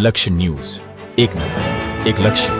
લક્ષ્ય ન્યૂઝ, એક નજર, એક લક્ષ્ય.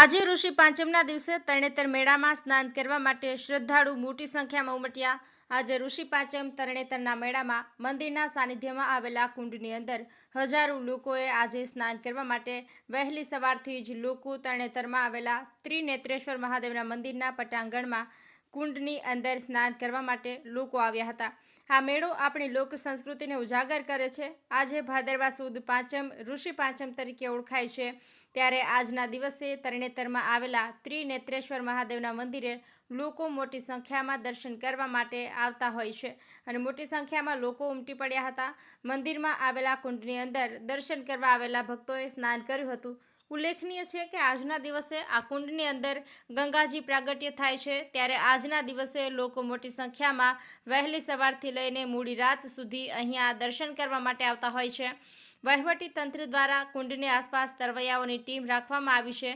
આજે ઋષિ પાંચમના દિવસે તરણેતર મેળામાં સ્નાન કરવા માટે શ્રદ્ધાળુ મોટી સંખ્યામાં ઉમટ્યા. આજે ઋષિ પાંચમ તરણેતરના મેળામાં મંદિરના સાનિધ્યમાં આવેલા કુંડની અંદર હજારો લોકોએ આજે સ્નાન કરવા માટે વહેલી સવારથી જ લોકો તરણેતરમાં આવેલા ત્રિનેત્રેશ્વર મહાદેવના મંદિરના પટાંગણમાં કુંડની અંદર સ્નાન કરવા માટે લોકો આવ્યા હતા. આ મેળો આપણી લોક સંસ્કૃતિને ઉજાગર કરે છે. આજે ભાદરવા સુદ પાંચમ ઋષિ પાંચમ તરીકે ઓળખાય છે. ત્યારે આજના દિવસે તરણેતરમાં આવેલા ત્રિનેત્રેશ્વર મહાદેવના મંદિરે લોકો મોટી સંખ્યામાં દર્શન કરવા માટે આવતા હોય છે અને મોટી સંખ્યામાં લોકો ઉમટી પડ્યા હતા. મંદિરમાં આવેલા કુંડની અંદર દર્શન કરવા આવેલા ભક્તોએ સ્નાન કર્યું હતું. ઉલ્લેખનીય છે કે આજના દિવસે આ કુંડની અંદર ગંગાજી પ્રાગટ્ય થાય છે. ત્યારે આજના દિવસે લોકો મોટી સંખ્યામાં વહેલી સવારથી લઈને મોડી રાત સુધી અહીંયા દર્શન કરવા માટે આવતા હોય છે. વહીવટી તંત્ર દ્વારા કુંડની આસપાસ તરવૈયાઓની ટીમ રાખવામાં આવી છે.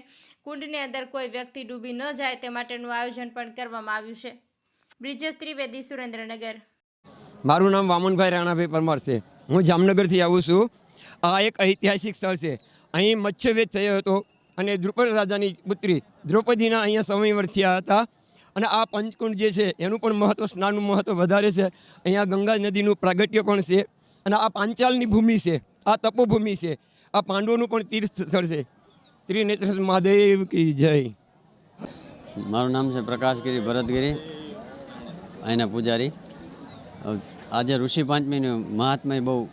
કુંડની અંદર કોઈ વ્યક્તિ ડૂબી ન જાય તે માટેનું આયોજન પણ કરવામાં આવ્યું છે. બ્રિજેશ ત્રિવેદી, સુરેન્દ્રનગર. મારું નામ વામનભાઈ રાણાભાઈ પરમાર છે. હું જામનગરથી આવું છું. આ એક ઐતિહાસિક સ્થળ છે. અહીં મત્સ્યવેદ થયો હતો અને દ્રુપદ રાજાની પુત્રી દ્રૌપદીના અહીંયા સંવયવર થયા હતા. અને આ પંચકુંડ જે છે એનું પણ મહત્ત્વ, સ્નાનનું મહત્ત્વ વધારે છે. અહીંયા ગંગા નદીનું પ્રાગટ્ય પણ છે અને આ પાંચાલની ભૂમિ છે, આ તપોભૂમિ છે, આ પાંડવોનું પણ તીર્થ સ્થળ છે. ત્રિનેત્રેશ્વર મહાદેવ કી જય. મારું નામ છે પ્રકાશગીરી ભરતગીરી, અહીંના પૂજારી. આજે ઋષિ પાંચમીનું મહાત્મય બહુ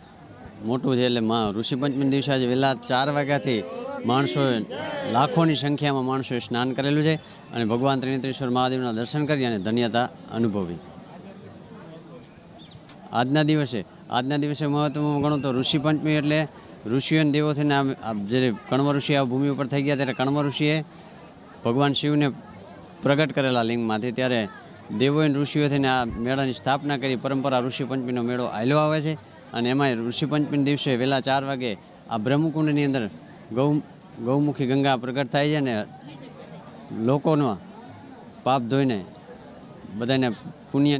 મોટું છે. એટલે ઋષિ પંચમી દિવસે આજે વહેલા 4 વાગ્યાથી માણસોએ, લાખોની સંખ્યામાં માણસોએ સ્નાન કરેલું છે અને ભગવાન ત્રિનેત્રેશ્વર મહાદેવના દર્શન કરી અને ધન્યતા અનુભવી. આજના દિવસે મહત્વમાં ગણો તો ઋષિ પંચમી એટલે ઋષિઓ અને દેવો થઈને જ્યારે કણવ ઋષિ આ ભૂમિ ઉપર થઈ ગયા ત્યારે કણવ ઋષિએ ભગવાન શિવને પ્રગટ કરેલા લિંગમાંથી, ત્યારે દેવો અને ઋષિઓ થઈને આ મેળાની સ્થાપના કરી. પરંપરા ઋષિ પંચમીનો મેળો આવેલો આવે છે અને એમાં ઋષિ પંચમી દિવસે વહેલા 4 વાગે આ બ્રહ્મકુંડની અંદર ગૌમુખી ગંગા પ્રગટ થાય છે અને લોકોનો પાપ ધોઈને બધાને પુણ્ય